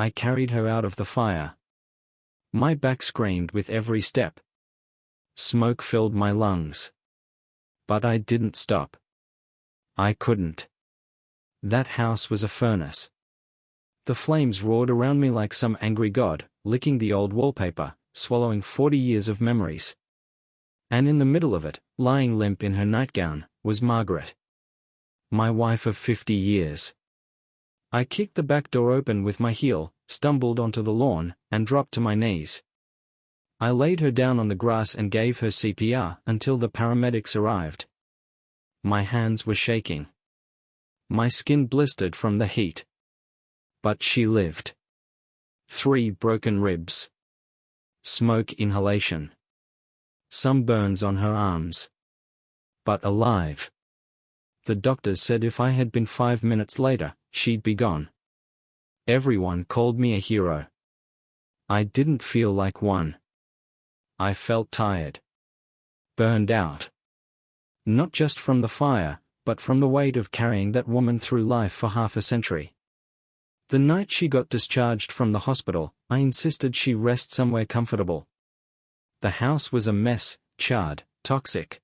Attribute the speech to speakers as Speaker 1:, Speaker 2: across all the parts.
Speaker 1: I carried her out of the fire. My back screamed with every step. Smoke filled my lungs. But I didn't stop. I couldn't. That house was a furnace. The flames roared around me like some angry god, licking the old wallpaper, swallowing 40 years of memories. And in the middle of it, lying limp in her nightgown, was Margaret. My wife of 50 years. I kicked the back door open with my heel, stumbled onto the lawn, and dropped to my knees. I laid her down on the grass and gave her CPR until the paramedics arrived. My hands were shaking. My skin blistered from the heat. But she lived. 3 broken ribs. Smoke inhalation. Some burns on her arms. But alive. The doctors said if I had been 5 minutes later, she'd be gone. Everyone called me a hero. I didn't feel like one. I felt tired. Burned out. Not just from the fire, but from the weight of carrying that woman through life for half a century. The night she got discharged from the hospital, I insisted she rest somewhere comfortable. The house was a mess, charred, toxic.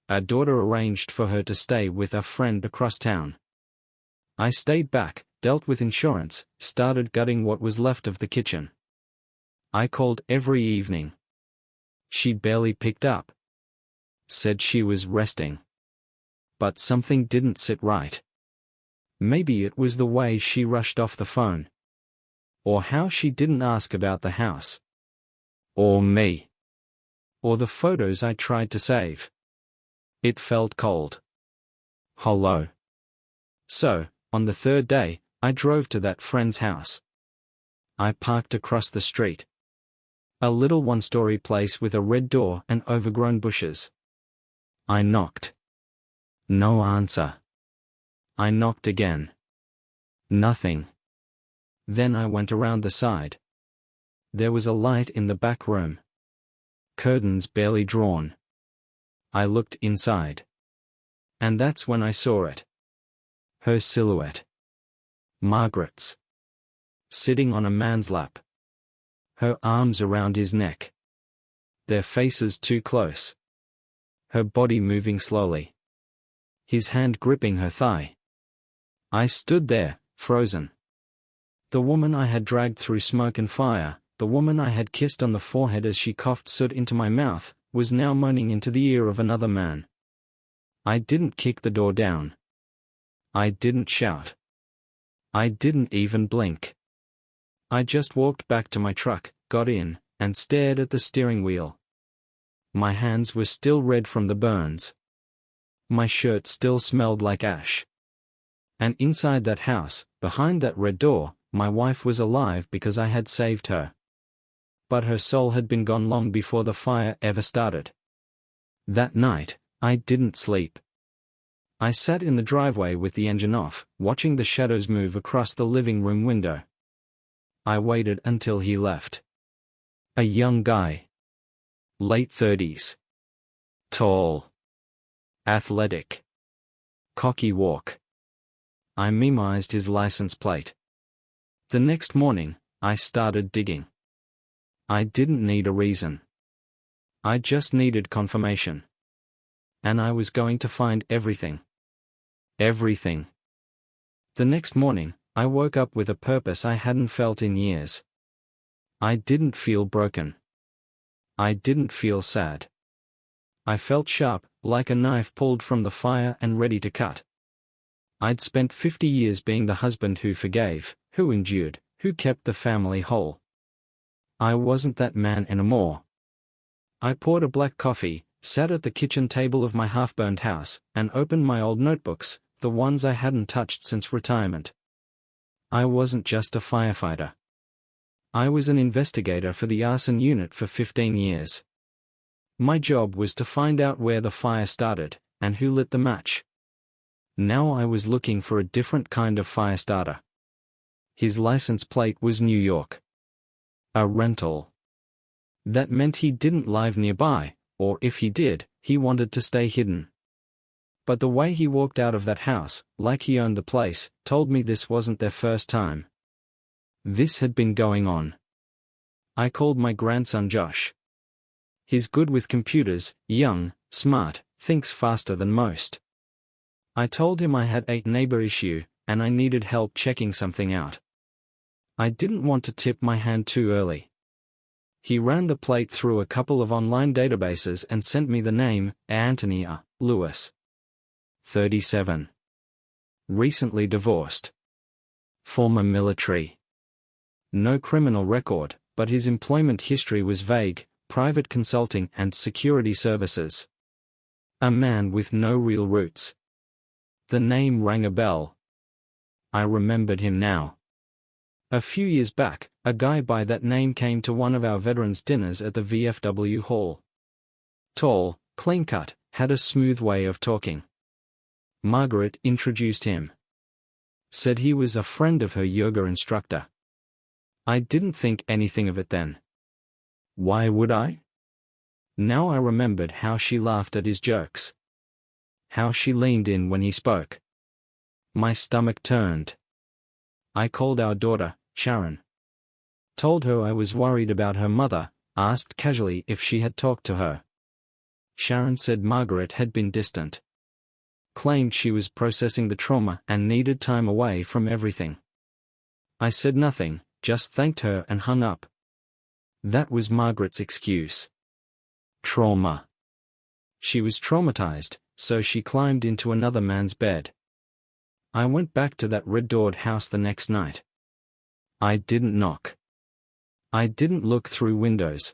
Speaker 1: Our daughter arranged for her to stay with a friend across town. I stayed back, dealt with insurance, started gutting what was left of the kitchen. I called every evening. She barely picked up. Said she was resting. But something didn't sit right. Maybe it was the way she rushed off the phone. Or how she didn't ask about the house. Or me. Or the photos I tried to save. It felt cold. Hollow. So, on the 3rd day, I drove to that friend's house. I parked across the street. A little 1-story place with a red door and overgrown bushes. I knocked. No answer. I knocked again. Nothing. Then I went around the side. There was a light in the back room. Curtains barely drawn. I looked inside. And that's when I saw it. Her silhouette. Margaret's. Sitting on a man's lap. Her arms around his neck. Their faces too close. Her body moving slowly. His hand gripping her thigh. I stood there, frozen. The woman I had dragged through smoke and fire, the woman I had kissed on the forehead as she coughed soot into my mouth, was now moaning into the ear of another man. I didn't kick the door down. I didn't shout. I didn't even blink. I just walked back to my truck, got in, and stared at the steering wheel. My hands were still red from the burns. My shirt still smelled like ash. And inside that house, behind that red door, my wife was alive because I had saved her. But her soul had been gone long before the fire ever started. That night, I didn't sleep. I sat in the driveway with the engine off, watching the shadows move across the living room window. I waited until he left. A young guy. Late 30s. Tall. Athletic. Cocky walk. I memorized his license plate. The next morning, I started digging. I didn't need a reason. I just needed confirmation. And I was going to find everything. Everything. The next morning, I woke up with a purpose I hadn't felt in years. I didn't feel broken. I didn't feel sad. I felt sharp, like a knife pulled from the fire and ready to cut. I'd spent 50 years being the husband who forgave, who endured, who kept the family whole. I wasn't that man anymore. I poured a black coffee, sat at the kitchen table of my half-burned house, and opened my old notebooks, the ones I hadn't touched since retirement. I wasn't just a firefighter. I was an investigator for the arson unit for 15 years. My job was to find out where the fire started, and who lit the match. Now I was looking for a different kind of fire starter. His license plate was New York. A rental. That meant he didn't live nearby, or if he did, he wanted to stay hidden. But the way he walked out of that house, like he owned the place, told me this wasn't their first time. This had been going on. I called my grandson Josh. He's good with computers, young, smart, thinks faster than most. I told him I had a neighbor issue, and I needed help checking something out. I didn't want to tip my hand too early. He ran the plate through a couple of online databases and sent me the name, Anthony Lewis. 37. Recently divorced. Former military. No criminal record, but his employment history was vague: private consulting and security services. A man with no real roots. The name rang a bell. I remembered him now. A few years back, a guy by that name came to one of our veterans' dinners at the VFW hall. Tall, clean-cut, had a smooth way of talking. Margaret introduced him. Said he was a friend of her yoga instructor. I didn't think anything of it then. Why would I? Now I remembered how she laughed at his jokes. How she leaned in when he spoke. My stomach turned. I called our daughter, Sharon. Told her I was worried about her mother, asked casually if she had talked to her. Sharon said Margaret had been distant. Claimed she was processing the trauma and needed time away from everything. I said nothing, just thanked her and hung up. That was Margaret's excuse. Trauma. She was traumatized, so she climbed into another man's bed. I went back to that red-doored house the next night. I didn't knock. I didn't look through windows.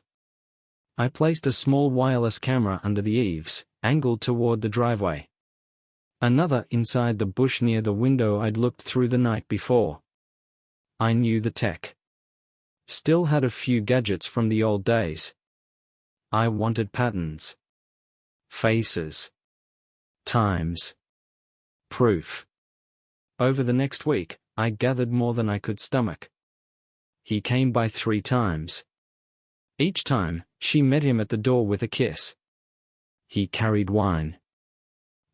Speaker 1: I placed a small wireless camera under the eaves, angled toward the driveway. Another inside the bush near the window I'd looked through the night before. I knew the tech. Still had a few gadgets from the old days. I wanted patterns. Faces. Times. Proof. Over the next week, I gathered more than I could stomach. He came by 3 times. Each time, she met him at the door with a kiss. He carried wine.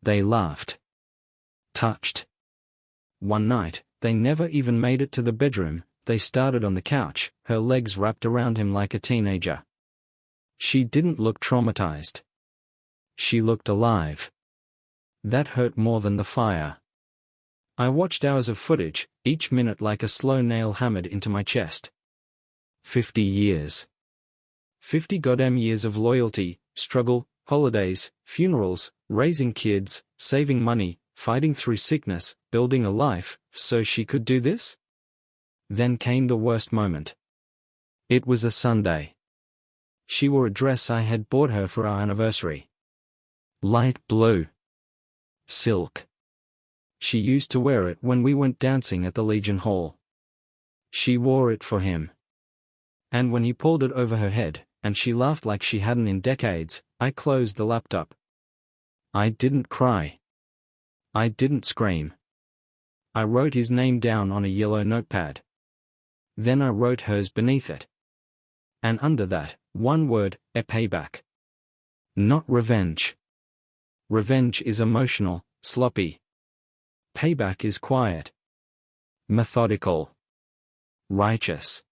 Speaker 1: They laughed. Touched. One night, they never even made it to the bedroom. They started on the couch, her legs wrapped around him like a teenager. She didn't look traumatized. She looked alive. That hurt more than the fire. I watched hours of footage, each minute like a slow nail hammered into my chest. 50 years. 50 goddamn years of loyalty, struggle, holidays, funerals, raising kids, saving money, fighting through sickness, building a life, so she could do this? Then came the worst moment. It was a Sunday. She wore a dress I had bought her for our anniversary. Light blue. Silk. She used to wear it when we went dancing at the Legion Hall. She wore it for him. And when he pulled it over her head, and she laughed like she hadn't in decades, I closed the laptop. I didn't cry. I didn't scream. I wrote his name down on a yellow notepad. Then I wrote hers beneath it. And under that, one word, a payback. Not revenge. Revenge is emotional, sloppy. Payback is quiet. Methodical. Righteous.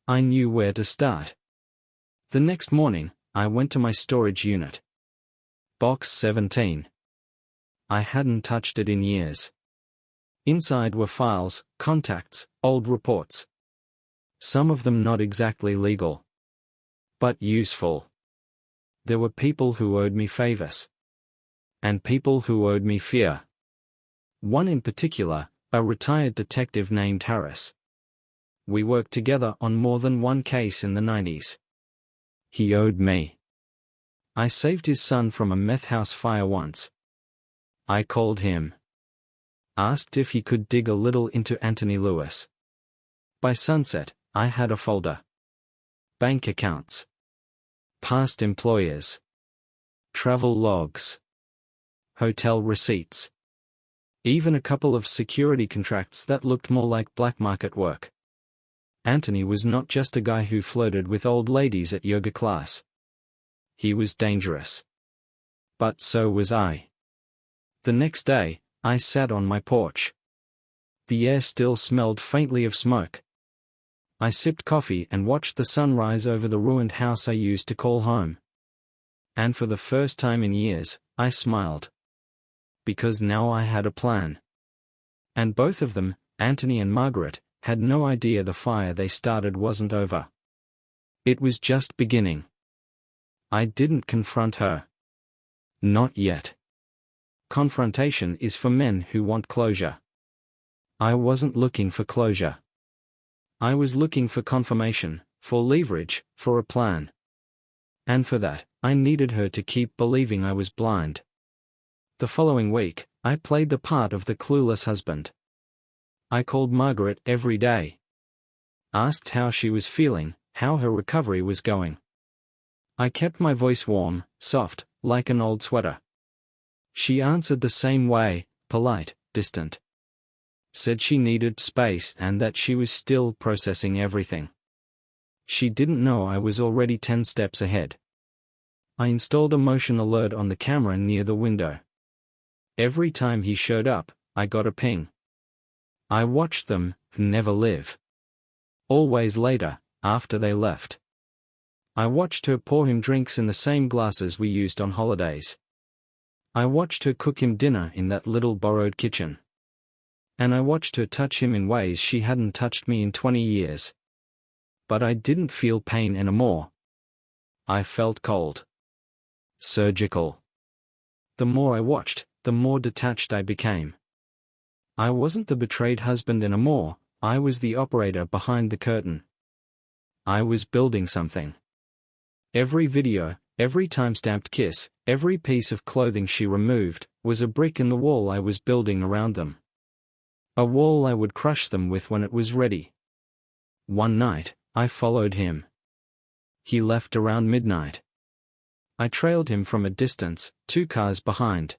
Speaker 1: I knew where to start. The next morning, I went to my storage unit. Box 17. I hadn't touched it in years. Inside were files, contacts, old reports. Some of them not exactly legal. But useful. There were people who owed me favors. And people who owed me fear. One in particular, a retired detective named Harris. We worked together on more than one case in the 90s. He owed me. I saved his son from a meth house fire once. I called him. Asked if he could dig a little into Anthony Lewis. By sunset, I had a folder. Bank accounts. Past employers. Travel logs. Hotel receipts. Even a couple of security contracts that looked more like black market work. Anthony was not just a guy who flirted with old ladies at yoga class. He was dangerous. But so was I. The next day, I sat on my porch. The air still smelled faintly of smoke. I sipped coffee and watched the sun rise over the ruined house I used to call home. And for the first time in years, I smiled. Because now I had a plan. And both of them, Anthony and Margaret, had no idea the fire they started wasn't over. It was just beginning. I didn't confront her. Not yet. Confrontation is for men who want closure. I wasn't looking for closure. I was looking for confirmation, for leverage, for a plan. And for that, I needed her to keep believing I was blind. The following week, I played the part of the clueless husband. I called Margaret every day. Asked how she was feeling, how her recovery was going. I kept my voice warm, soft, like an old sweater. She answered the same way, polite, distant. Said she needed space and that she was still processing everything. She didn't know I was already 10 steps ahead. I installed a motion alert on the camera near the window. Every time he showed up, I got a ping. I watched them, never live. Always later, after they left. I watched her pour him drinks in the same glasses we used on holidays. I watched her cook him dinner in that little borrowed kitchen. And I watched her touch him in ways she hadn't touched me in 20 years. But I didn't feel pain anymore. I felt cold. Surgical. The more I watched, the more detached I became. I wasn't the betrayed husband anymore, I was the operator behind the curtain. I was building something. Every video, every time-stamped kiss, every piece of clothing she removed, was a brick in the wall I was building around them. A wall I would crush them with when it was ready. One night, I followed him. He left around midnight. I trailed him from a distance, 2 cars behind.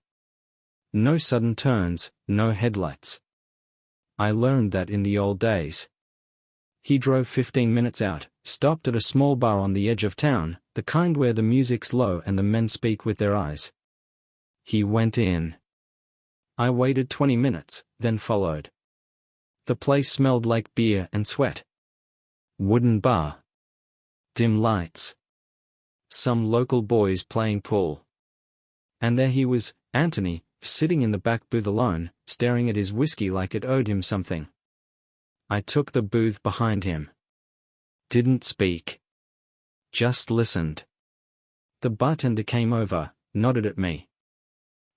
Speaker 1: No sudden turns, no headlights. I learned that in the old days. He drove 15 minutes out, stopped at a small bar on the edge of town, the kind where the music's low and the men speak with their eyes. He went in. I waited 20 minutes, then followed. The place smelled like beer and sweat. Wooden bar. Dim lights. Some local boys playing pool. And there he was, Anthony, sitting in the back booth alone, staring at his whiskey like it owed him something. I took the booth behind him. Didn't speak. Just listened. The bartender came over, nodded at me.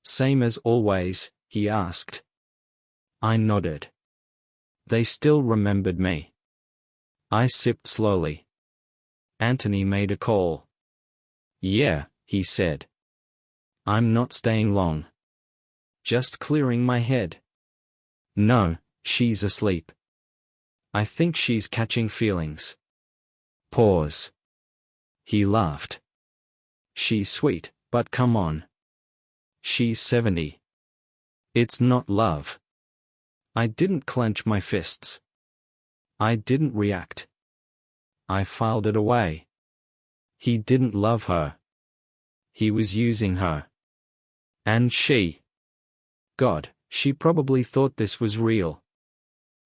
Speaker 1: Same as always, he asked. I nodded. They still remembered me. I sipped slowly. Anthony made a call. Yeah, he said. I'm not staying long. Just clearing my head. No, she's asleep. I think she's catching feelings. Pause. He laughed. She's sweet, but come on. She's 70. It's not love. I didn't clench my fists. I didn't react. I filed it away. He didn't love her. He was using her. And she. God, she probably thought this was real.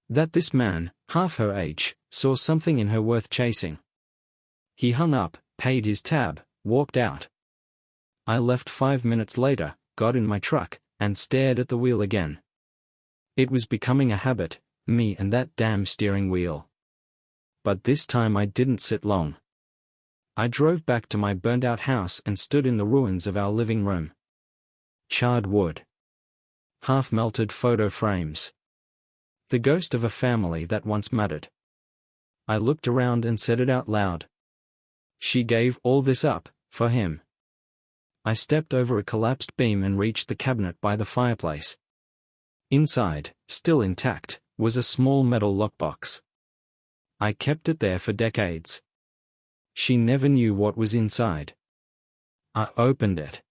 Speaker 1: That this man, half her age, saw something in her worth chasing. He hung up, paid his tab, walked out. I left 5 minutes later, got in my truck, and stared at the wheel again. It was becoming a habit, me and that damn steering wheel. But this time I didn't sit long. I drove back to my burned-out house and stood in the ruins of our living room. Charred wood. Half-melted photo frames. The ghost of a family that once mattered. I looked around and said it out loud. She gave all this up, for him. I stepped over a collapsed beam and reached the cabinet by the fireplace. Inside, still intact, was a small metal lockbox. I kept it there for decades. She never knew what was inside. I opened it.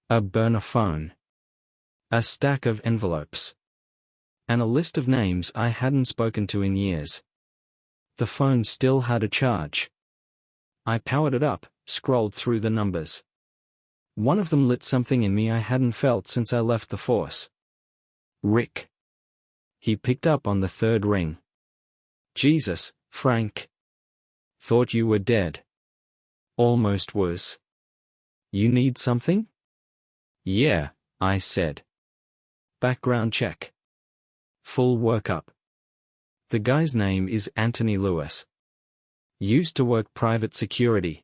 Speaker 1: A burner phone. A stack of envelopes. And a list of names I hadn't spoken to in years. The phone still had a charge. I powered it up, scrolled through the numbers. One of them lit something in me I hadn't felt since I left the force. Rick. He picked up on the third ring. Jesus, Frank. Thought you were dead. Almost was. You need something? Yeah, I said. Background check. Full workup. The guy's name is Anthony Lewis. Used to work private security.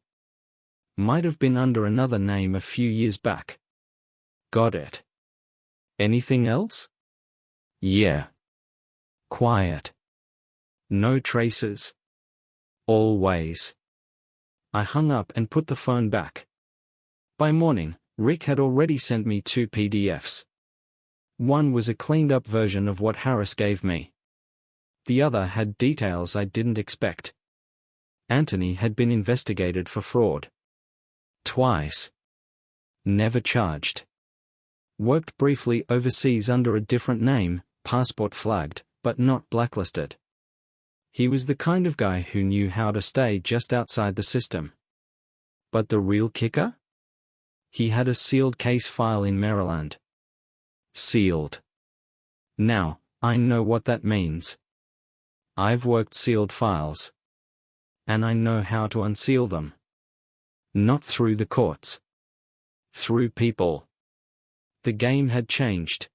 Speaker 1: Might have been under another name a few years back. Got it. Anything else? Yeah. Quiet. No traces. Always. I hung up and put the phone back. By morning, Rick had already sent me 2 PDFs. One was a cleaned-up version of what Harris gave me. The other had details I didn't expect. Anthony had been investigated for fraud. Twice. Never charged. Worked briefly overseas under a different name, passport flagged, but not blacklisted. He was the kind of guy who knew how to stay just outside the system. But the real kicker? He had a sealed case file in Maryland. Sealed. Now, I know what that means. I've worked sealed files. And I know how to unseal them. Not through the courts. Through people. The game had changed.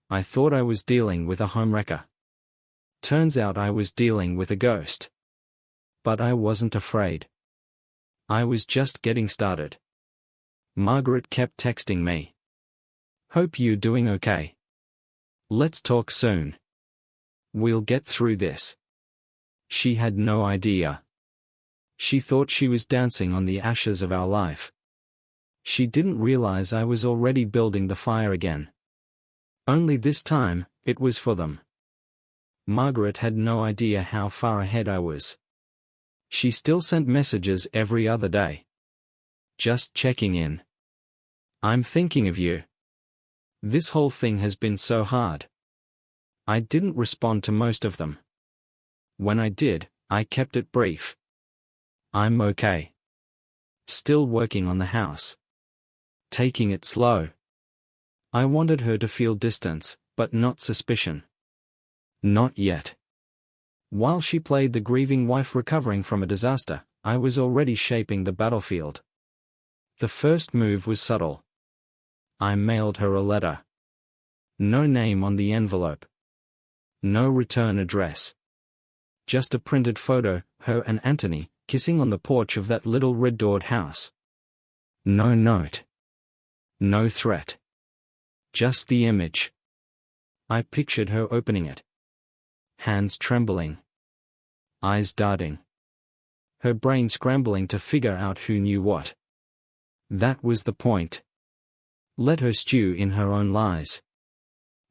Speaker 1: I thought I was dealing with a homewrecker. Turns out I was dealing with a ghost. But I wasn't afraid. I was just getting started. Margaret kept texting me. Hope you're doing okay. Let's talk soon. We'll get through this. She had no idea. She thought she was dancing on the ashes of our life. She didn't realize I was already building the fire again. Only this time, it was for them. Margaret had no idea how far ahead I was. She still sent messages every other day. Just checking in. I'm thinking of you. This whole thing has been so hard. I didn't respond to most of them. When I did, I kept it brief. I'm okay. Still working on the house. Taking it slow. I wanted her to feel distance, but not suspicion. Not yet. While she played the grieving wife recovering from a disaster, I was already shaping the battlefield. The first move was subtle. I mailed her a letter. No name on the envelope. No return address. Just a printed photo, her and Anthony, kissing on the porch of that little red-doored house. No note. No threat. Just the image. I pictured her opening it. Hands trembling. Eyes darting. Her brain scrambling to figure out who knew what. That was the point. Let her stew in her own lies.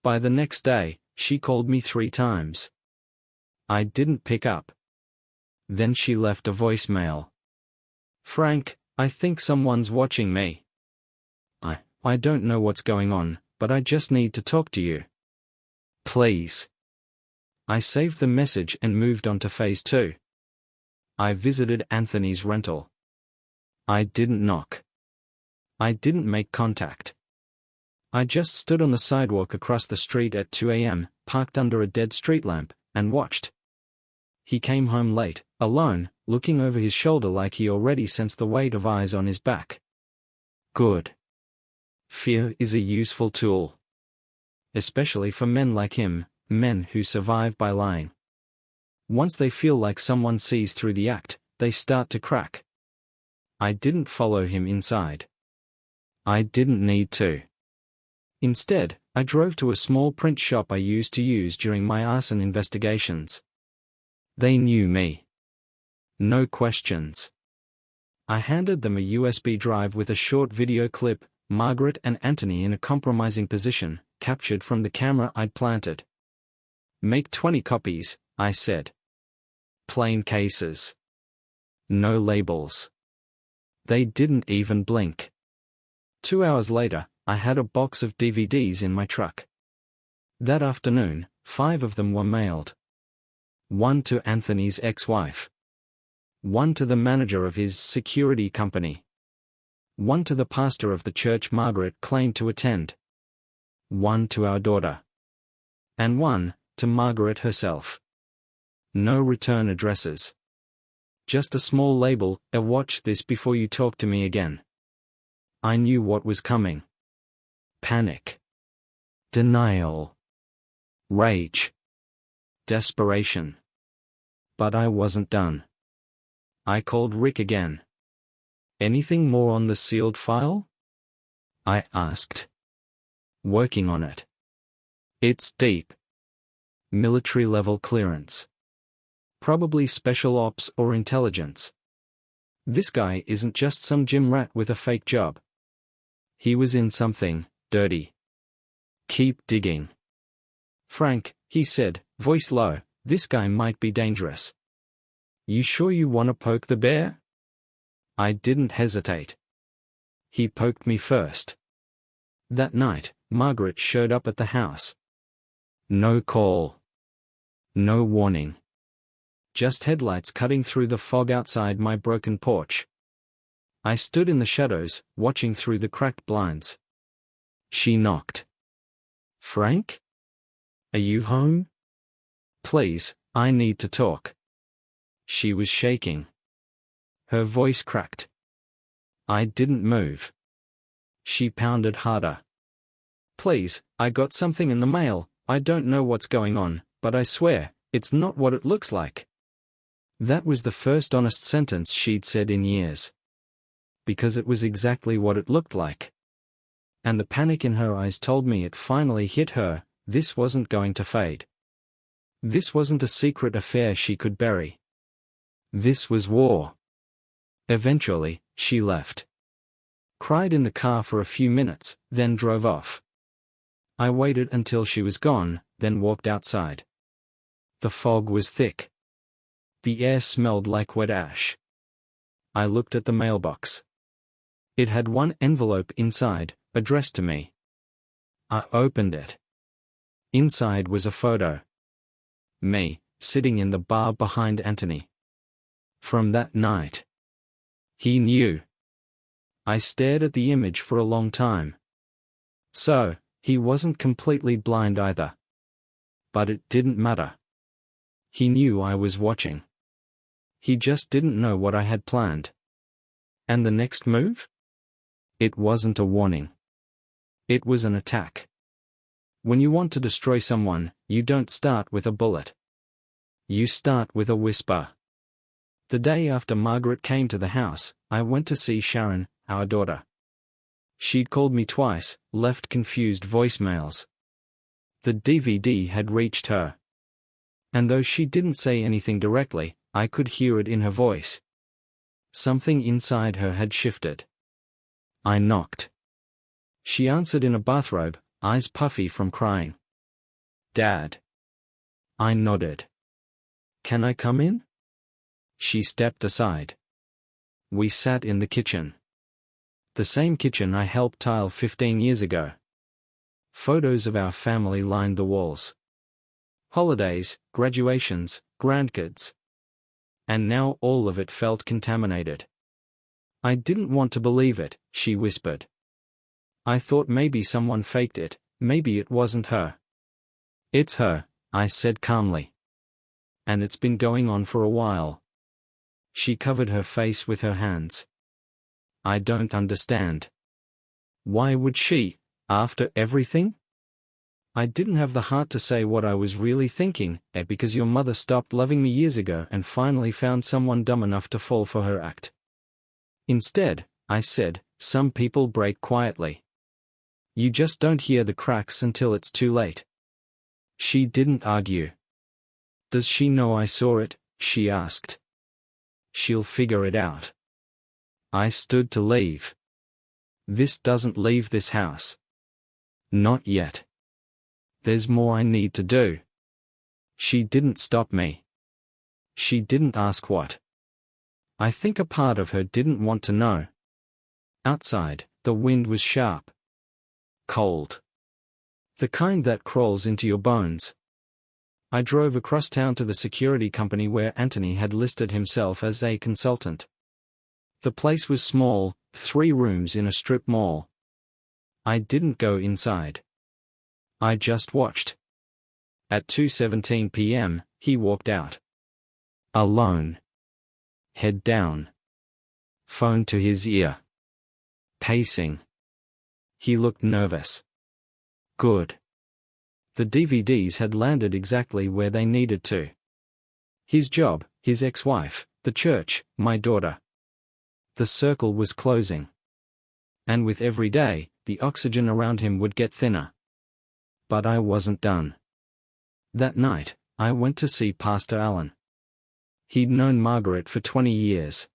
Speaker 1: By the next day, she called me 3 times. I didn't pick up. Then she left a voicemail. Frank, I think someone's watching me. I don't know what's going on, but I just need to talk to you. Please. I saved the message and moved on to phase 2. I visited Anthony's rental. I didn't knock. I didn't make contact. I just stood on the sidewalk across the street at 2 a.m., parked under a dead street lamp, and watched. He came home late, alone, looking over his shoulder like he already sensed the weight of eyes on his back. Good. Fear is a useful tool. Especially for men like him, men who survive by lying. Once they feel like someone sees through the act, they start to crack. I didn't follow him inside. I didn't need to. Instead, I drove to a small print shop I used to use during my arson investigations. They knew me. No questions. I handed them a USB drive with a short video clip, Margaret and Anthony in a compromising position, captured from the camera I'd planted. Make 20 copies, I said. Plain cases. No labels. They didn't even blink. 2 hours later, I had a box of DVDs in my truck. That afternoon, 5 of them were mailed. 1 to Anthony's ex-wife. 1 to the manager of his security company. 1 to the pastor of the church Margaret claimed to attend. 1 to our daughter. And 1 to Margaret herself. No return addresses. Just a small label, watch this before you talk to me again. I knew what was coming. Panic. Denial. Rage. Desperation. But I wasn't done. I called Rick again. Anything more on the sealed file? I asked. Working on it. It's deep. Military-level clearance. Probably special ops or intelligence. This guy isn't just some gym rat with a fake job. He was in something dirty. Keep digging. Frank, he said, voice low, this guy might be dangerous. You sure you want to poke the bear? I didn't hesitate. He poked me first. That night, Margaret showed up at the house. No call. No warning. Just headlights cutting through the fog outside my broken porch. I stood in the shadows, watching through the cracked blinds. She knocked. Frank? Are you home? Please, I need to talk. She was shaking. Her voice cracked. I didn't move. She pounded harder. Please, I got something in the mail, I don't know what's going on, but I swear, it's not what it looks like. That was the first honest sentence she'd said in years. Because it was exactly what it looked like. And the panic in her eyes told me it finally hit her, this wasn't going to fade. This wasn't a secret affair she could bury. This was war. Eventually, she left. Cried in the car for a few minutes, then drove off. I waited until she was gone, then walked outside. The fog was thick. The air smelled like wet ash. I looked at the mailbox. It had one envelope inside, addressed to me. I opened it. Inside was a photo. Me, sitting in the bar behind Anthony. From that night. He knew. I stared at the image for a long time. So, he wasn't completely blind either. But it didn't matter. He knew I was watching. He just didn't know what I had planned. And the next move? It wasn't a warning. It was an attack. When you want to destroy someone, you don't start with a bullet. You start with a whisper. The day after Margaret came to the house, I went to see Sharon, our daughter. She'd called me twice, left confused voicemails. The DVD had reached her. And though she didn't say anything directly, I could hear it in her voice. Something inside her had shifted. I knocked. She answered in a bathrobe, eyes puffy from crying. Dad. I nodded. Can I come in? She stepped aside. We sat in the kitchen. The same kitchen I helped tile 15 years ago. Photos of our family lined the walls. Holidays, graduations, grandkids. And now all of it felt contaminated. I didn't want to believe it, she whispered. I thought maybe someone faked it, maybe it wasn't her. It's her, I said calmly. And it's been going on for a while. She covered her face with her hands. I don't understand. Why would she, after everything? I didn't have the heart to say what I was really thinking, because your mother stopped loving me years ago and finally found someone dumb enough to fall for her act. Instead, I said, some people break quietly. You just don't hear the cracks until it's too late. She didn't argue. Does she know I saw it? She asked. She'll figure it out. I stood to leave. This doesn't leave this house. Not yet. There's more I need to do. She didn't stop me. She didn't ask what. I think a part of her didn't want to know. Outside, the wind was sharp. Cold. The kind that crawls into your bones. I drove across town to the security company where Anthony had listed himself as a consultant. The place was small, 3 rooms in a strip mall. I didn't go inside. I just watched. At 2:17 p.m., he walked out. Alone. Head down. Phone to his ear. Pacing. He looked nervous. Good. The DVDs had landed exactly where they needed to. His job, his ex-wife, the church, my daughter. The circle was closing. And with every day, the oxygen around him would get thinner. But I wasn't done. That night, I went to see Pastor Allen. He'd known Margaret for 20 years.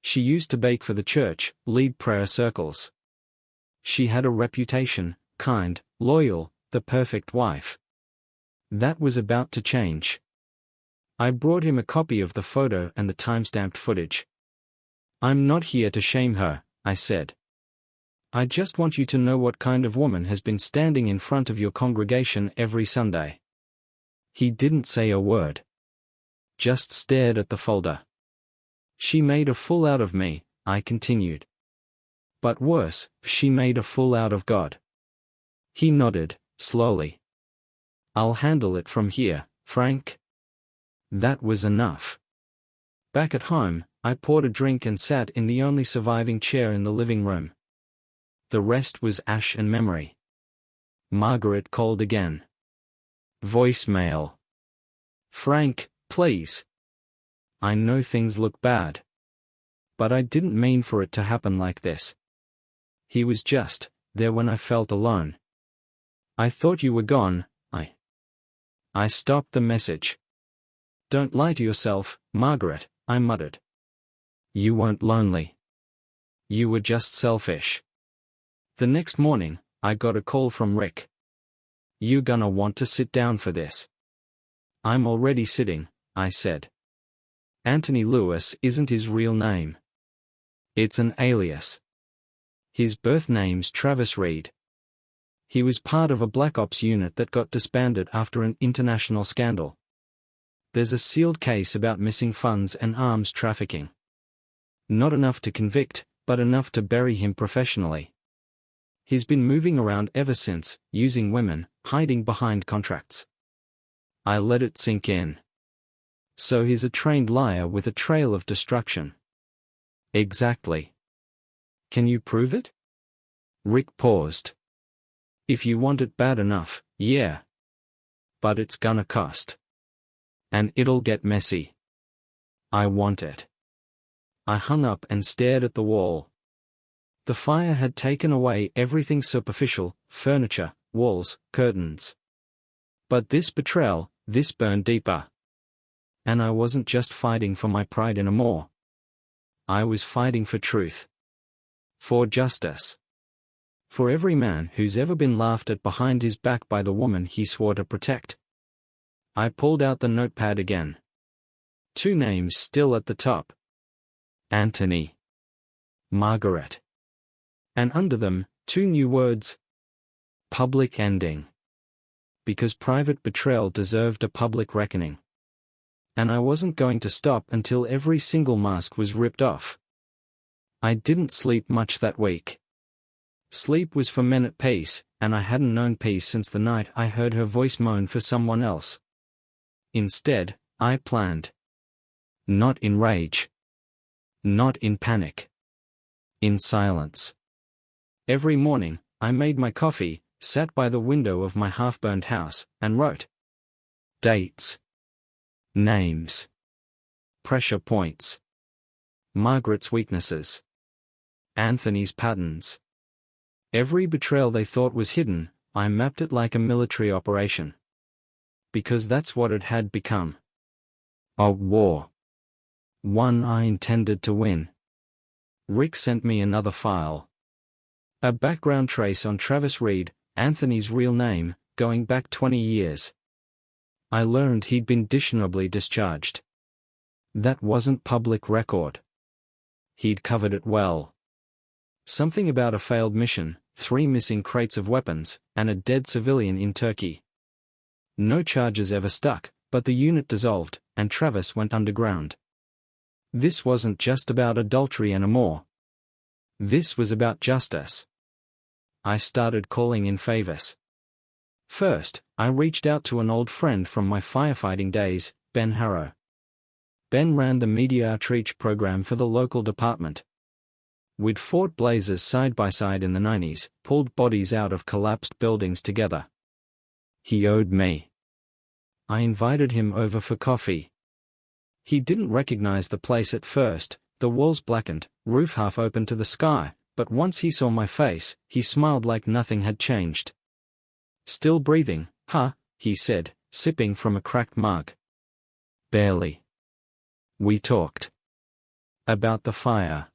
Speaker 1: She used to bake for the church, lead prayer circles. She had a reputation, kind, loyal, the perfect wife. That was about to change. I brought him a copy of the photo and the time-stamped footage. I'm not here to shame her, I said. I just want you to know what kind of woman has been standing in front of your congregation every Sunday. He didn't say a word. Just stared at the folder. She made a fool out of me, I continued. But worse, she made a fool out of God. He nodded, slowly. I'll handle it from here, Frank. That was enough. Back at home, I poured a drink and sat in the only surviving chair in the living room. The rest was ash and memory. Margaret called again. Voicemail. Frank, please. I know things look bad. But I didn't mean for it to happen like this. He was just there when I felt alone. I thought you were gone, I stopped the message. Don't lie to yourself, Margaret, I muttered. You weren't lonely. You were just selfish. The next morning, I got a call from Rick. You gonna want to sit down for this. I'm already sitting, I said. Anthony Lewis isn't his real name. It's an alias. His birth name's Travis Reed. He was part of a Black Ops unit that got disbanded after an international scandal. There's a sealed case about missing funds and arms trafficking. Not enough to convict, but enough to bury him professionally. He's been moving around ever since, using women, hiding behind contracts. I let it sink in. So he's a trained liar with a trail of destruction. Exactly. Can you prove it? Rick paused. If you want it bad enough, yeah. But it's gonna cost. And it'll get messy. I want it. I hung up and stared at the wall. The fire had taken away everything superficial, furniture, walls, curtains. But this betrayal, this burned deeper. And I wasn't just fighting for my pride anymore. I was fighting for truth. For justice. For every man who's ever been laughed at behind his back by the woman he swore to protect. I pulled out the notepad again. 2 names still at the top. Anthony. Margaret. And under them, 2 new words. Public ending. Because private betrayal deserved a public reckoning. And I wasn't going to stop until every single mask was ripped off. I didn't sleep much that week. Sleep was for men at peace, and I hadn't known peace since the night I heard her voice moan for someone else. Instead, I planned. Not in rage. Not in panic. In silence. Every morning, I made my coffee, sat by the window of my half-burned house, and wrote. Dates. Names. Pressure points. Margaret's weaknesses. Anthony's patterns. Every betrayal they thought was hidden, I mapped it like a military operation. Because that's what it had become. A war. One I intended to win. Rick sent me another file. A background trace on Travis Reed, Anthony's real name, going back 20 years. I learned he'd been dishonorably discharged. That wasn't public record. He'd covered it well. Something about a failed mission, 3 missing crates of weapons, and a dead civilian in Turkey. No charges ever stuck, but the unit dissolved, and Travis went underground. This wasn't just about adultery anymore. This was about justice. I started calling in favors. First, I reached out to an old friend from my firefighting days, Ben Harrow. Ben ran the media outreach program for the local department. We'd fought blazes side by side in the 90s, pulled bodies out of collapsed buildings together. He owed me. I invited him over for coffee. He didn't recognize the place at first, the walls blackened, roof half open to the sky, but once he saw my face, he smiled like nothing had changed. "Still breathing, huh?" he said, sipping from a cracked mug. "Barely." We talked. About the fire.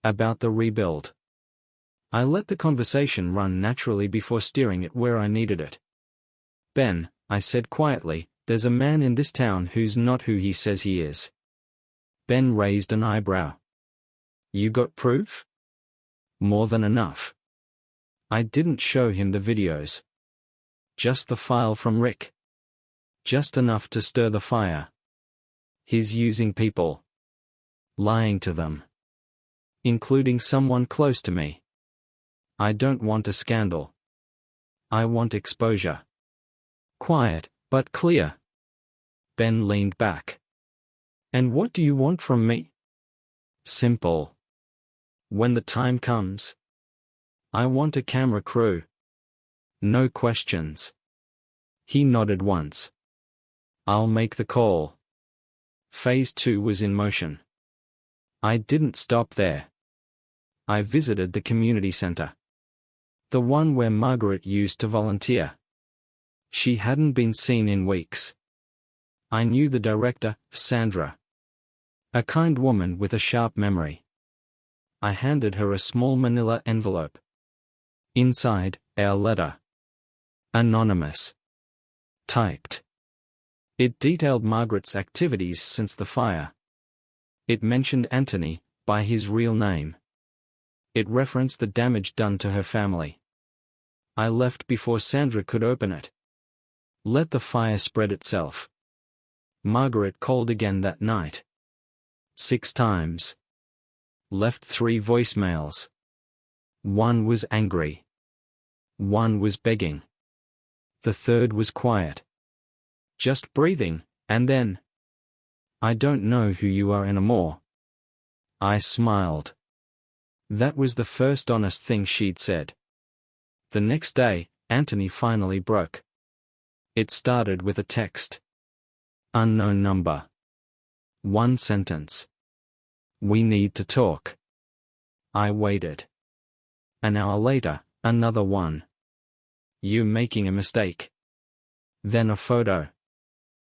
Speaker 1: About the rebuild. I let the conversation run naturally before steering it where I needed it. "Ben," I said quietly, "there's a man in this town who's not who he says he is." Ben raised an eyebrow. "You got proof?" "More than enough." I didn't show him the videos. Just the file from Rick. Just enough to stir the fire. He's using people. Lying to them. Including someone close to me. I don't want a scandal. I want exposure. Quiet, but clear. Ben leaned back. "And what do you want from me?" "Simple. When the time comes. I want a camera crew. No questions." He nodded once. "I'll make the call." Phase 2 was in motion. I didn't stop there. I visited the community center. The one where Margaret used to volunteer. She hadn't been seen in weeks. I knew the director, Sandra. A kind woman with a sharp memory. I handed her a small manila envelope. Inside, our letter. Anonymous. Typed. It detailed Margaret's activities since the fire. It mentioned Anthony, by his real name. It referenced the damage done to her family. I left before Sandra could open it. Let the fire spread itself. Margaret called again that night. 6 times. Left 3 voicemails. One was angry. One was begging. The third was quiet. Just breathing, and then, "I don't know who you are anymore." I smiled. That was the first honest thing she'd said. The next day, Anthony finally broke. It started with a text. Unknown number. 1 sentence. "We need to talk." I waited. An hour later, another one. "You making a mistake." Then a photo.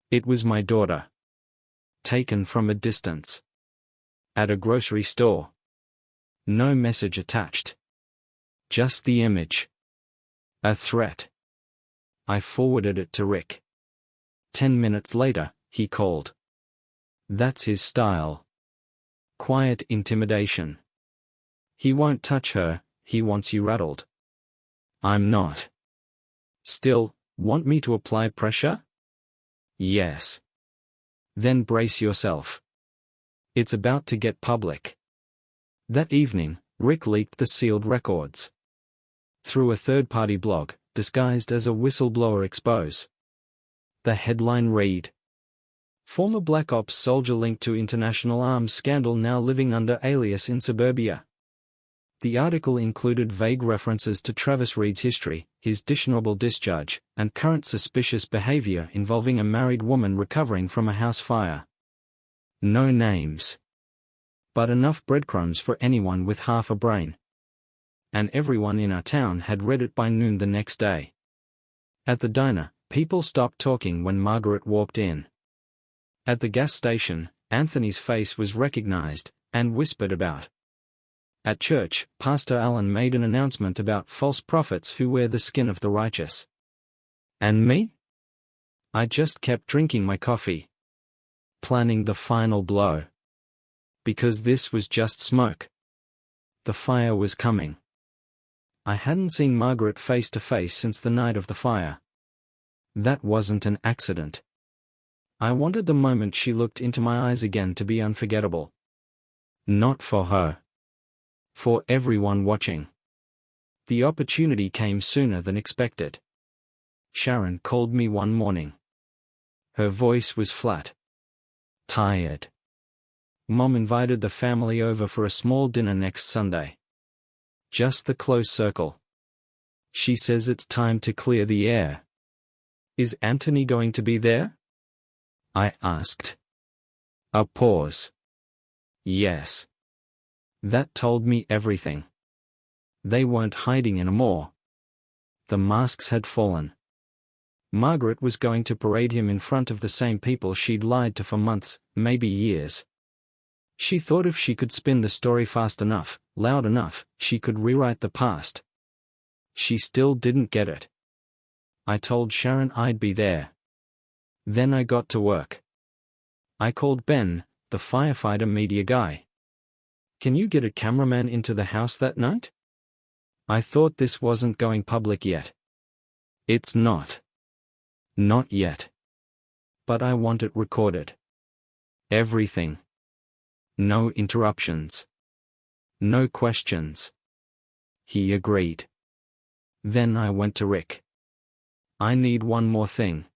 Speaker 1: It was my daughter. Taken from a distance. At a grocery store. No message attached. Just the image. A threat. I forwarded it to Rick. 10 minutes later, he called. That's his style. Quiet intimidation. He won't touch her, he wants you rattled. I'm not. Still, want me to apply pressure? Yes. Then brace yourself. It's about to get public. That evening, Rick leaked the sealed records. Through a third-party blog, disguised as a whistleblower expose. The headline read: Former Black Ops soldier linked to international arms scandal now living under alias in suburbia. The article included vague references to Travis Reed's history, his dishonorable discharge, and current suspicious behavior involving a married woman recovering from a house fire. No names. But enough breadcrumbs for anyone with half a brain. And everyone in our town had read it by noon the next day. At the diner, people stopped talking when Margaret walked in. At the gas station, Anthony's face was recognized, and whispered about. At church, Pastor Allen made an announcement about false prophets who wear the skin of the righteous. And me? I just kept drinking my coffee. Planning the final blow. Because this was just smoke. The fire was coming. I hadn't seen Margaret face to face since the night of the fire. That wasn't an accident. I wanted the moment she looked into my eyes again to be unforgettable. Not for her. For everyone watching. The opportunity came sooner than expected. Sharon called me one morning. Her voice was flat. Tired. Mom invited the family over for a small dinner next Sunday. Just the close circle. She says it's time to clear the air. Is Anthony going to be there? I asked. A pause. Yes. That told me everything. They weren't hiding anymore. The masks had fallen. Margaret was going to parade him in front of the same people she'd lied to for months, maybe years. She thought if she could spin the story fast enough, loud enough, she could rewrite the past. She still didn't get it. I told Sharon I'd be there. Then I got to work. I called Ben, the firefighter media guy. Can you get a cameraman into the house that night? I thought this wasn't going public yet. It's not. Not yet. But I want it recorded. Everything. No interruptions. No questions. He agreed. Then I went to Rick. I need one more thing.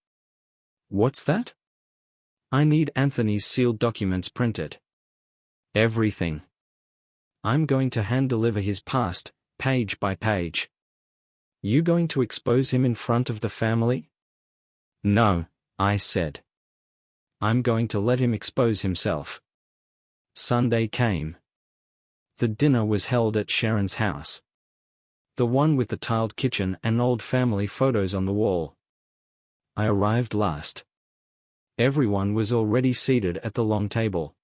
Speaker 1: What's that? I need Anthony's sealed documents printed. Everything. I'm going to hand-deliver his past, page by page. You going to expose him in front of the family? No, I said. I'm going to let him expose himself. Sunday came. The dinner was held at Sharon's house. The one with the tiled kitchen and old family photos on the wall. I arrived last. Everyone was already seated at the long table.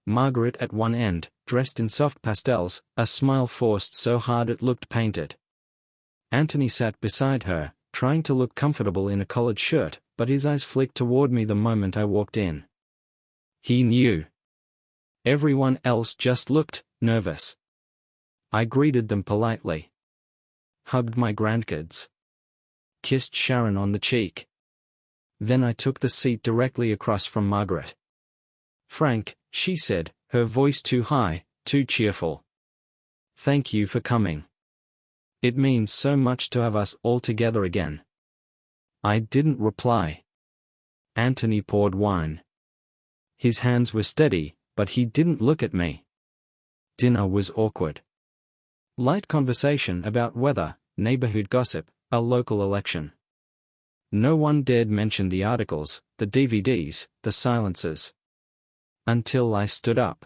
Speaker 1: Margaret at one end, dressed in soft pastels, a smile forced so hard it looked painted. Anthony sat beside her, trying to look comfortable in a collared shirt, but his eyes flicked toward me the moment I walked in. He knew. Everyone else just looked nervous. I greeted them politely. Hugged my grandkids. Kissed Sharon on the cheek. Then I took the seat directly across from Margaret. Frank, she said, her voice too high, too cheerful. Thank you for coming. It means so much to have us all together again. I didn't reply. Anthony poured wine. His hands were steady, but he didn't look at me. Dinner was awkward. Light conversation about weather, neighborhood gossip, a local election. No one dared mention the articles, the DVDs, the silences. Until I stood up.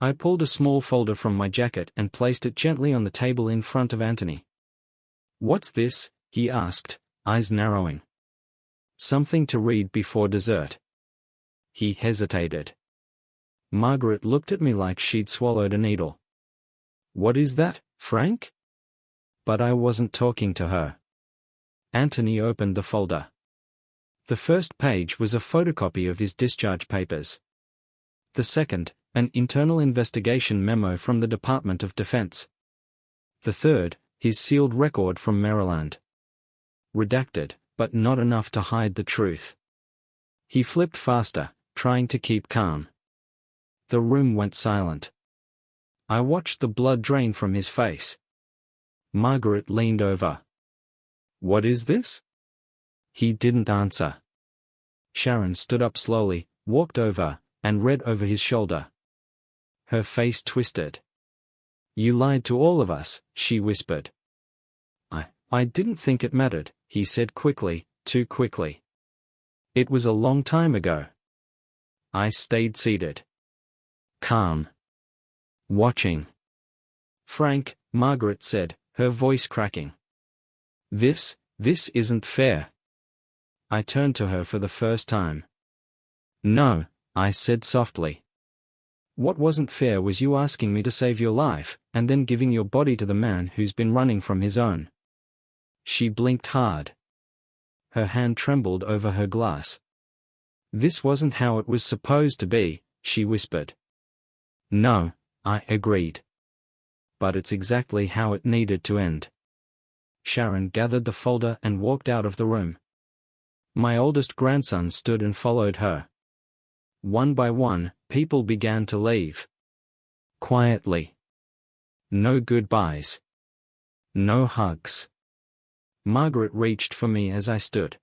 Speaker 1: I pulled a small folder from my jacket and placed it gently on the table in front of Anthony. What's this? He asked, eyes narrowing. Something to read before dessert. He hesitated. Margaret looked at me like she'd swallowed a needle. What is that, Frank? But I wasn't talking to her. Anthony opened the folder. The first page was a photocopy of his discharge papers. The second, an internal investigation memo from the Department of Defense. The third, his sealed record from Maryland. Redacted, but not enough to hide the truth. He flipped faster, trying to keep calm. The room went silent. I watched the blood drain from his face. Margaret leaned over. What is this? He didn't answer. Sharon stood up slowly, walked over, and read over his shoulder. Her face twisted. You lied to all of us, she whispered. I didn't think it mattered, he said quickly, too quickly. It was a long time ago. I stayed seated. Calm. Watching. Frank, Margaret said, her voice cracking. This isn't fair. I turned to her for the first time. No, I said softly. What wasn't fair was you asking me to save your life, and then giving your body to the man who's been running from his own. She blinked hard. Her hand trembled over her glass. This wasn't how it was supposed to be, she whispered. No, I agreed. But it's exactly how it needed to end. Sharon gathered the folder and walked out of the room. My oldest grandson stood and followed her. One by one, people began to leave. Quietly. No goodbyes. No hugs. Margaret reached for me as I stood.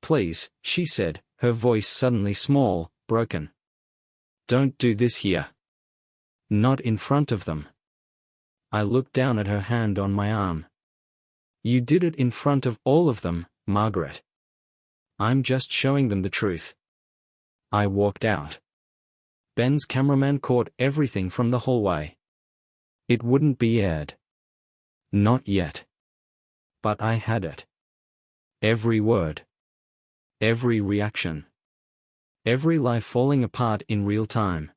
Speaker 1: Please, she said, her voice suddenly small, broken. Don't do this here. Not in front of them. I looked down at her hand on my arm. You did it in front of all of them, Margaret. I'm just showing them the truth. I walked out. Ben's cameraman caught everything from the hallway. It wouldn't be aired. Not yet. But I had it. Every word. Every reaction. Every lie falling apart in real time.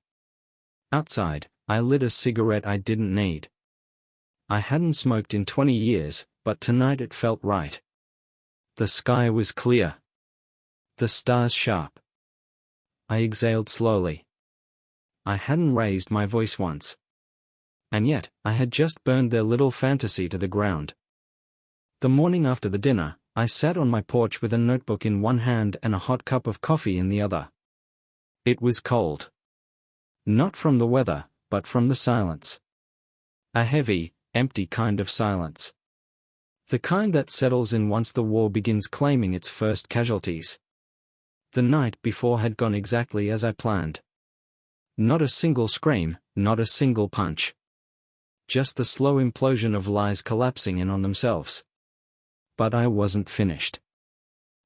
Speaker 1: Outside, I lit a cigarette I didn't need. I hadn't smoked in 20 years, but tonight it felt right. The sky was clear. The stars sharp. I exhaled slowly. I hadn't raised my voice once. And yet, I had just burned their little fantasy to the ground. The morning after the dinner, I sat on my porch with a notebook in one hand and a hot cup of coffee in the other. It was cold. Not from the weather, but from the silence. A heavy, empty kind of silence. The kind that settles in once the war begins claiming its first casualties. The night before had gone exactly as I planned. Not a single scream, not a single punch. Just the slow implosion of lies collapsing in on themselves. But I wasn't finished.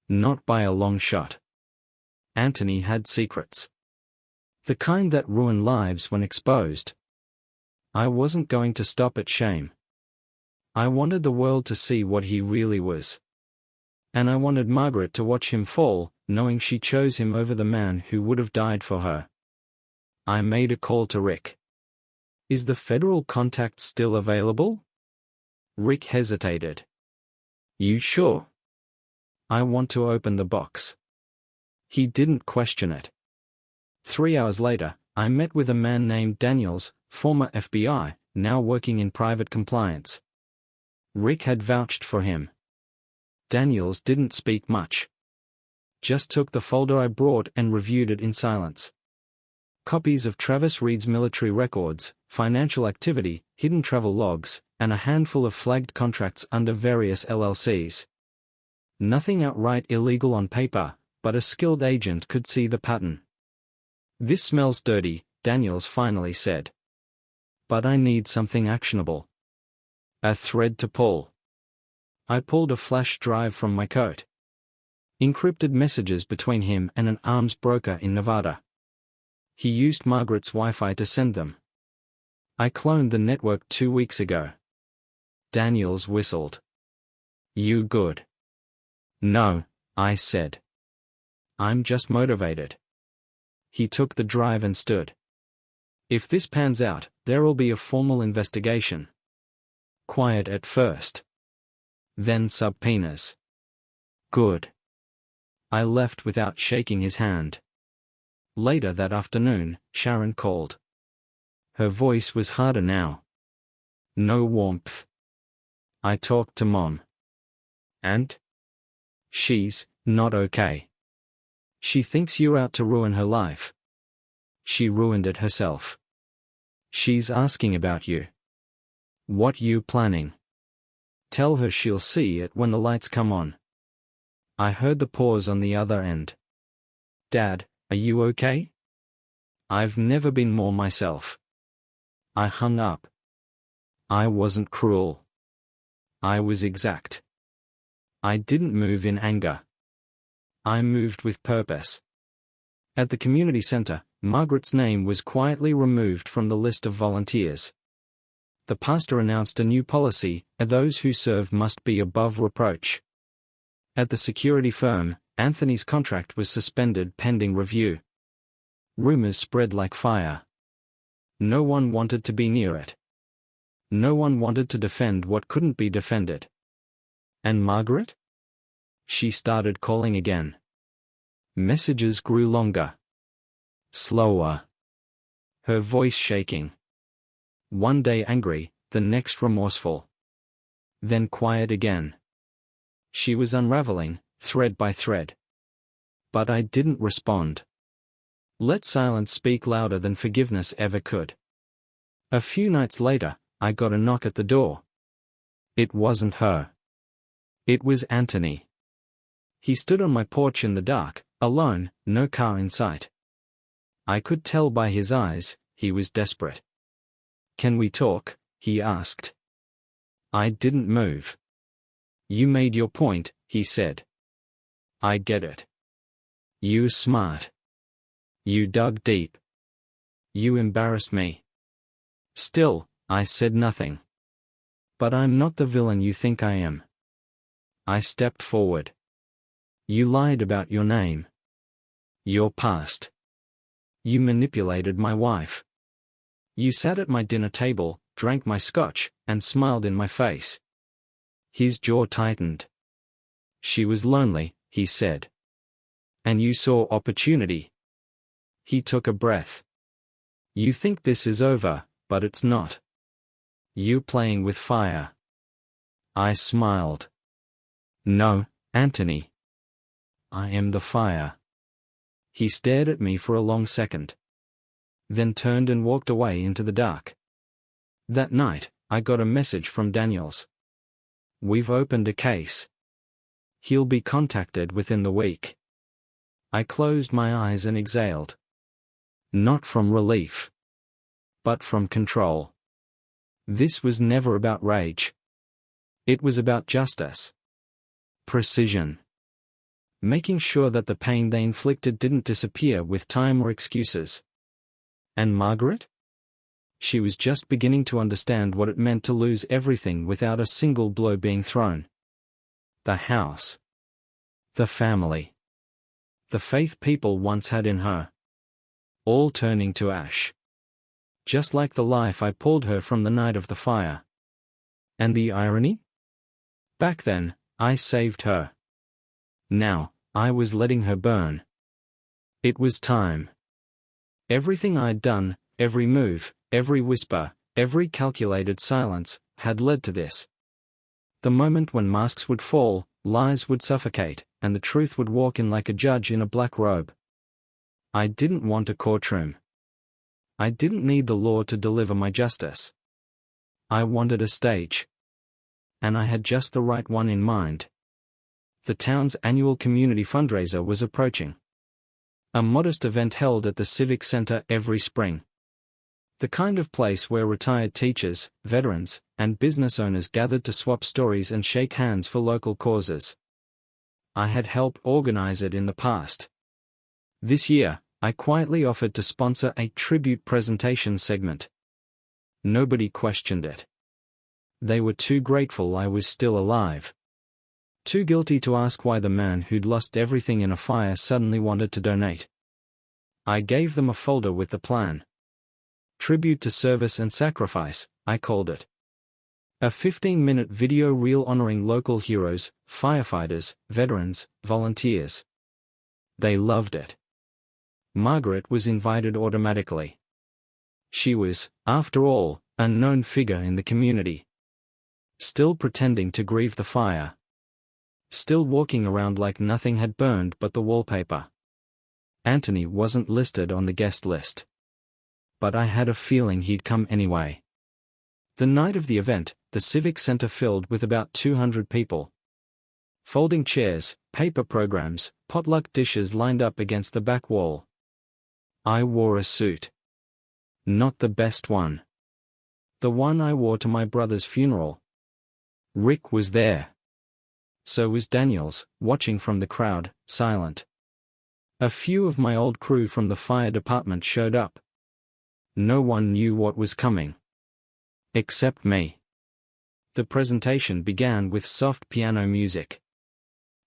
Speaker 1: Not by a long shot. Anthony had secrets. The kind that ruin lives when exposed. I wasn't going to stop at shame. I wanted the world to see what he really was. And I wanted Margaret to watch him fall, knowing she chose him over the man who would have died for her. I made a call to Rick. Is the federal contact still available? Rick hesitated. You sure? I want to open the box. He didn't question it. 3 hours later, I met with a man named Daniels, former FBI, now working in private compliance. Rick had vouched for him. Daniels didn't speak much. Just took the folder I brought and reviewed it in silence. Copies of Travis Reed's military records, financial activity, hidden travel logs, and a handful of flagged contracts under various LLCs. Nothing outright illegal on paper, but a skilled agent could see the pattern. This smells dirty, Daniels finally said. But I need something actionable. A thread to pull. I pulled a flash drive from my coat. Encrypted messages between him and an arms broker in Nevada. He used Margaret's Wi-Fi to send them. I cloned the network 2 weeks ago. Daniels whistled. You good? No, I said. I'm just motivated. He took the drive and stood. If this pans out, there'll be a formal investigation. Quiet at first. Then subpoenas. Good. I left without shaking his hand. Later that afternoon, Sharon called. Her voice was harder now. No warmth. I talked to Mom. And? She's not okay. She thinks you're out to ruin her life. She ruined it herself. She's asking about you. What you planning? Tell her she'll see it when the lights come on. I heard the pause on the other end. Dad, are you okay? I've never been more myself. I hung up. I wasn't cruel. I was exact. I didn't move in anger. I moved with purpose. At the community center, Margaret's name was quietly removed from the list of volunteers. The pastor announced a new policy: those who serve must be above reproach. At the security firm, Anthony's contract was suspended pending review. Rumors spread like fire. No one wanted to be near it. No one wanted to defend what couldn't be defended. And Margaret? She started calling again. Messages grew longer. Slower. Her voice shaking. One day angry, the next remorseful. Then quiet again. She was unraveling, thread by thread. But I didn't respond. Let silence speak louder than forgiveness ever could. A few nights later, I got a knock at the door. It wasn't her. It was Anthony. He stood on my porch in the dark, alone, no car in sight. I could tell by his eyes, he was desperate. "Can we talk?" he asked. I didn't move. "You made your point," he said. "I get it. You're smart. You dug deep. You embarrassed me." Still, I said nothing. "But I'm not the villain you think I am." I stepped forward. "You lied about your name. Your past. You manipulated my wife. You sat at my dinner table, drank my scotch, and smiled in my face." His jaw tightened. "She was lonely," he said. "And you saw opportunity." He took a breath. "You think this is over, but it's not. You're playing with fire." I smiled. "No, Anthony. I am the fire." He stared at me for a long second. Then turned and walked away into the dark. That night, I got a message from Daniels. "We've opened a case. He'll be contacted within the week." I closed my eyes and exhaled. Not from relief, but from control. This was never about rage. It was about justice. Precision. Making sure that the pain they inflicted didn't disappear with time or excuses. And Margaret? She was just beginning to understand what it meant to lose everything without a single blow being thrown. The house. The family. The faith people once had in her. All turning to ash. Just like the life I pulled her from the night of the fire. And the irony? Back then, I saved her. Now, I was letting her burn. It was time. Everything I'd done, every move, every whisper, every calculated silence, had led to this. The moment when masks would fall, lies would suffocate, and the truth would walk in like a judge in a black robe. I didn't want a courtroom. I didn't need the law to deliver my justice. I wanted a stage. And I had just the right one in mind. The town's annual community fundraiser was approaching. A modest event held at the Civic Center every spring. The kind of place where retired teachers, veterans, and business owners gathered to swap stories and shake hands for local causes. I had helped organize it in the past. This year, I quietly offered to sponsor a tribute presentation segment. Nobody questioned it. They were too grateful I was still alive. Too guilty to ask why the man who'd lost everything in a fire suddenly wanted to donate. I gave them a folder with the plan. Tribute to Service and Sacrifice, I called it. A 15-minute video reel honoring local heroes, firefighters, veterans, volunteers. They loved it. Margaret was invited automatically. She was, after all, a known figure in the community. Still pretending to grieve the fire. Still walking around like nothing had burned but the wallpaper. Anthony wasn't listed on the guest list. But I had a feeling he'd come anyway. The night of the event, the Civic Center filled with about 200 people. Folding chairs, paper programs, potluck dishes lined up against the back wall. I wore a suit. Not the best one. The one I wore to my brother's funeral. Rick was there. So was Daniels, watching from the crowd, silent. A few of my old crew from the fire department showed up. No one knew what was coming. Except me. The presentation began with soft piano music.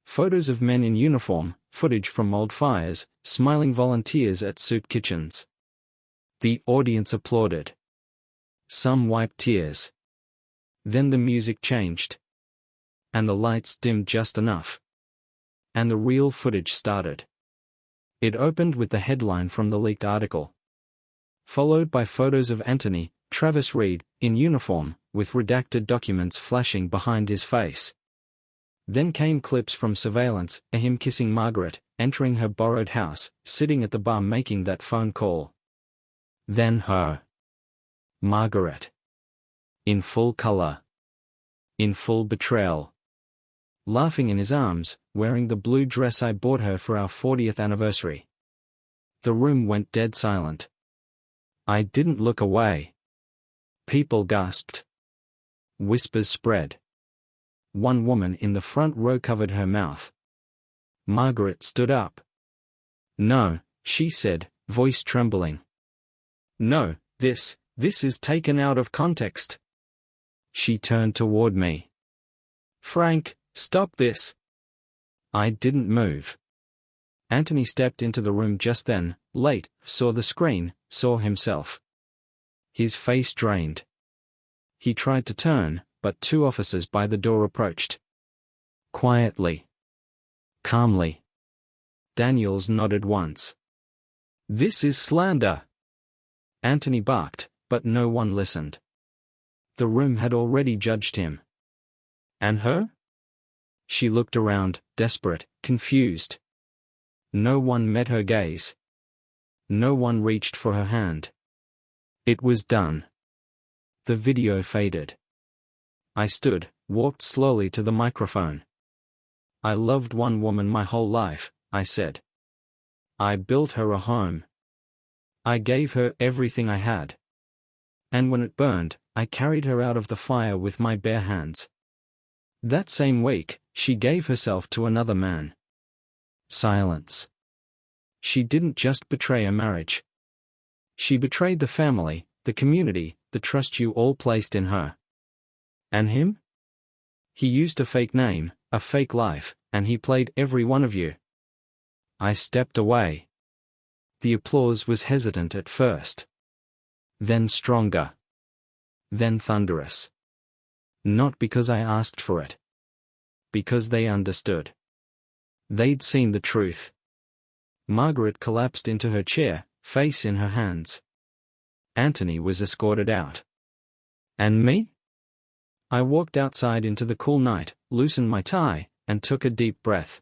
Speaker 1: Photos of men in uniform, footage from old fires, smiling volunteers at soup kitchens. The audience applauded. Some wiped tears. Then the music changed. And the lights dimmed just enough. And the real footage started. It opened with the headline from the leaked article. Followed by photos of Anthony, Travis Reed, in uniform, with redacted documents flashing behind his face. Then came clips from surveillance, him kissing Margaret, entering her borrowed house, sitting at the bar making that phone call. Then her. Margaret. In full color. In full betrayal. Laughing in his arms, wearing the blue dress I bought her for our 40th anniversary. The room went dead silent. I didn't look away. People gasped. Whispers spread. One woman in the front row covered her mouth. Margaret stood up. "No," she said, voice trembling. "No, this is taken out of context." She turned toward me. "Frank, stop this." I didn't move. Anthony stepped into the room just then, late, saw the screen, saw himself. His face drained. He tried to turn, but two officers by the door approached. Quietly. Calmly. Daniels nodded once. "This is slander." Anthony barked, but no one listened. The room had already judged him. And her? She looked around, desperate, confused. No one met her gaze. No one reached for her hand. It was done. The video faded. I stood, walked slowly to the microphone. "I loved one woman my whole life," I said. "I built her a home. I gave her everything I had. And when it burned, I carried her out of the fire with my bare hands. That same week, she gave herself to another man." Silence. She didn't just betray a marriage. She betrayed the family, the community, the trust you all placed in her. And him? He used a fake name, a fake life, and he played every one of you. I stepped away. The applause was hesitant at first. Then stronger. Then thunderous. Not because I asked for it. Because they understood. They'd seen the truth. Margaret collapsed into her chair, face in her hands. Anthony was escorted out. And me? I walked outside into the cool night, loosened my tie, and took a deep breath.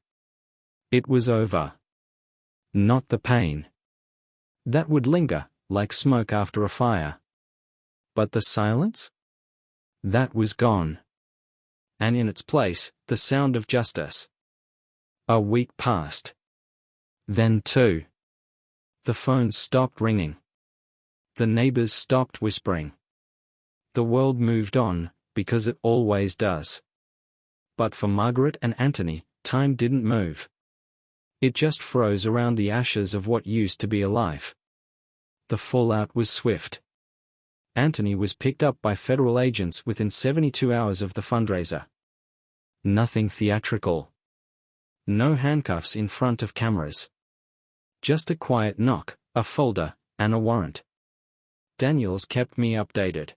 Speaker 1: It was over. Not the pain. That would linger, like smoke after a fire. But the silence? That was gone. And in its place, the sound of justice. A week passed. Then two. The phones stopped ringing. The neighbors stopped whispering. The world moved on, because it always does. But for Margaret and Anthony, time didn't move. It just froze around the ashes of what used to be a life. The fallout was swift. Anthony was picked up by federal agents within 72 hours of the fundraiser. Nothing theatrical. No handcuffs in front of cameras. Just a quiet knock, a folder, and a warrant. Daniels kept me updated.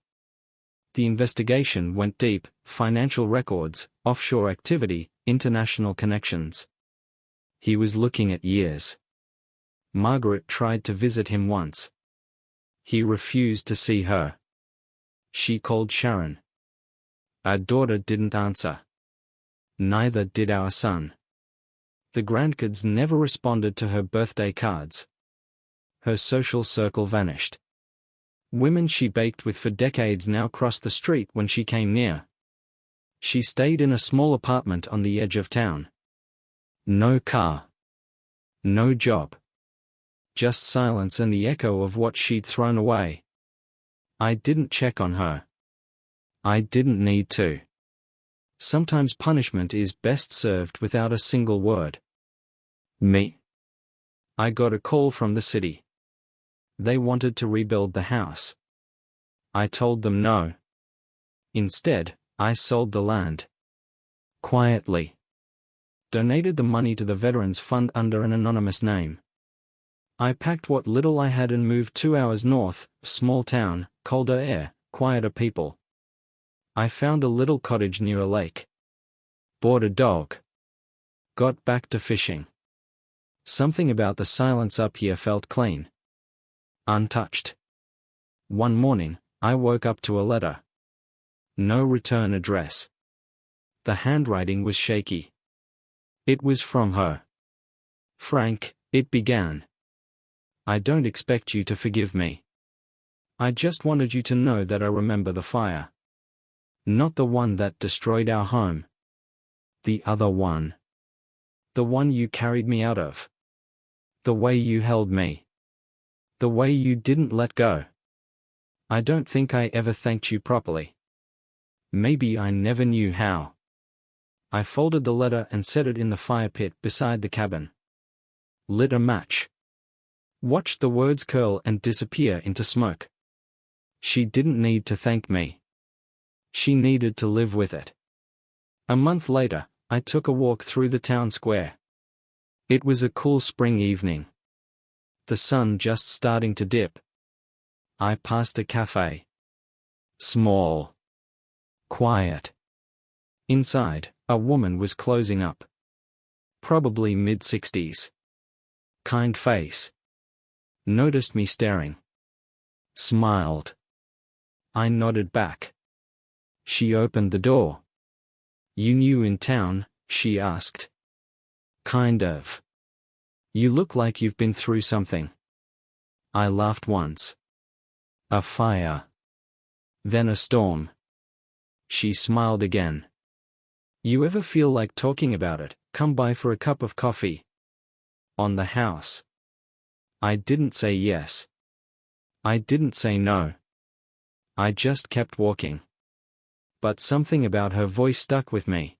Speaker 1: The investigation went deep: financial records, offshore activity, international connections. He was looking at years. Margaret tried to visit him once. He refused to see her. She called Sharon. Our daughter didn't answer. Neither did our son. The grandkids never responded to her birthday cards. Her social circle vanished. Women she baked with for decades now crossed the street when she came near. She stayed in a small apartment on the edge of town. No car. No job. Just silence and the echo of what she'd thrown away. I didn't check on her. I didn't need to. Sometimes punishment is best served without a single word. Me? I got a call from the city. They wanted to rebuild the house. I told them no. Instead, I sold the land. Quietly. Donated the money to the Veterans Fund under an anonymous name. I packed what little I had and moved 2 hours north, small town, colder air, quieter people. I found a little cottage near a lake. Bought a dog. Got back to fishing. Something about the silence up here felt clean. Untouched. One morning, I woke up to a letter. No return address. The handwriting was shaky. It was from her. Frank, it began. I don't expect you to forgive me. I just wanted you to know that I remember the fire. Not the one that destroyed our home. The other one. The one you carried me out of. The way you held me. The way you didn't let go. I don't think I ever thanked you properly. Maybe I never knew how. I folded the letter and set it in the fire pit beside the cabin. Lit a match. Watched the words curl and disappear into smoke. She didn't need to thank me. She needed to live with it. A month later, I took a walk through the town square. It was a cool spring evening. The sun just starting to dip. I passed a cafe. Small. Quiet. Inside, a woman was closing up. Probably mid-60s. Kind face. Noticed me staring. Smiled. I nodded back. She opened the door. You new in town? She asked. Kind of. You look like you've been through something. I laughed once. A fire. Then a storm. She smiled again. You ever feel like talking about it? Come by for a cup of coffee. On the house. I didn't say yes. I didn't say no. I just kept walking. But something about her voice stuck with me.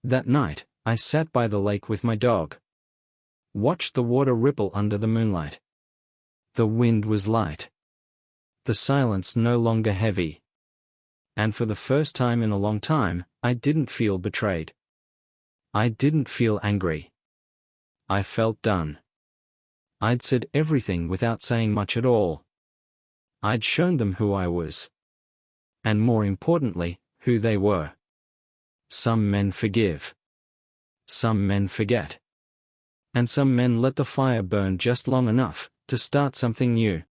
Speaker 1: That night, I sat by the lake with my dog. Watched the water ripple under the moonlight. The wind was light. The silence no longer heavy. And for the first time in a long time, I didn't feel betrayed. I didn't feel angry. I felt done. I'd said everything without saying much at all. I'd shown them who I was. And more importantly, who they were. Some men forgive. Some men forget. And some men let the fire burn just long enough to start something new.